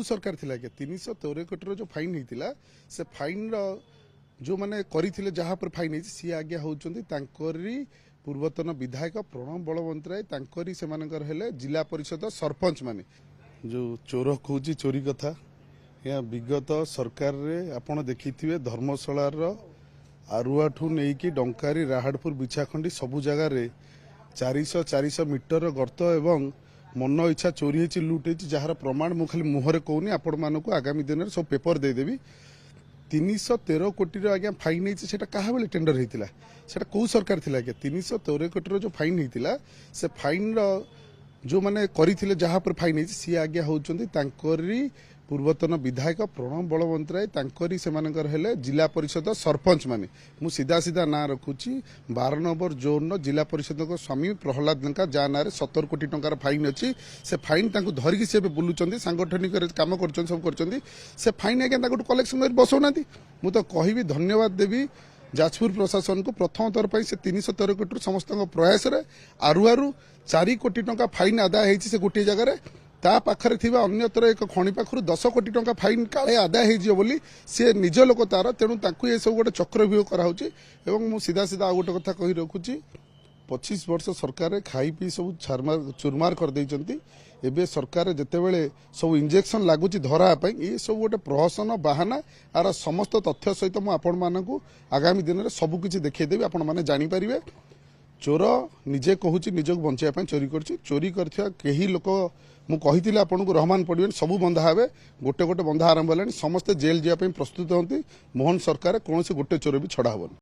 सरकार थिला के 313 कोटी जो फाइन होता से फाइन जो मैंने करते जहाँ पर फाइन होती सी आज्ञा होती पूर्वतन विधायक प्रणव बलवंतराय से जिला परिषद सरपंच माने जो चोर कहूँ चोरी कथा या विगत सरकार रे आपण देखिथिबे धर्मशालार आरुआठू नेकी डंकारी राहाड़पुर बिछाखंडी सबु जगार 400 मीटर गर्त एवं मन इच्छा चोरी होती लुट होती जार प्रमाण मु खाली मुहरे कहूनी आपण मानक आगामी दिन में सब पेपर देदेवी 313 कोटी आज्ञा फाइन होती क्या बेले टेंडर होता कौ सरकार थिला के 313 कोटी जो फाइन होता से फाइन जो मैंने करते जहाँ पर फाइन होती सी आज्ञा होती पूर्वतन विधायक प्रणव बलवंतराय से जिला परिषद सरपंच माने मु सीधा सीधा ना रखुची 12 नंबर जोन जिला परिषद स्वामी प्रहलाद लंका जहाँ ना 70 कोटी टंकार फाइन अच्छी से फाइन धरिकी से बुलूं सांगठनिक काम कर सब कर फाइन आज्ञा कलेक्शन कर बसौना मु तो कहि धन्यवाद देवी जाजपुर प्रशासन को प्रथम थर पर 313 कोटी समस्त प्रयास आरु 4 कोटी टंका फाइन आदाय होती गोटे जगार ता पाखरे थिबा अन्यतर एक खणी पाखरु 10 कोटी टंका फाइन काले आदाय हो बोली सी निज लोक तार तेणु ताकू ये सब गोटे चक्रव्यूह कराऊची एवं मु सीधा सीधा गोटे कथा कही रखुची 25 वर्ष सरकार खाई पी सब चुरमार कर देइचंती एबे सरकार जेतेबेले सब इंजेक्शन लागुची धरा ये सब गोटे प्रहसन बाहाना आर समस्त तथ्य सहित मु आपण मानकू आगामी दिन में सबकिछि देखैदेबी आपण माने जानि परिबे चोर निजे कहूँ निजक बचाई चोरी चोरी कर लोक मुझे आपन को रहमान पड़े सबू बंधा हे गोटे गोटे बंधा आरंभ है समस्ते जेल जावाई प्रस्तुत होती मोहन सरकार कौन गोटे चोर भी छड़ा हेनी।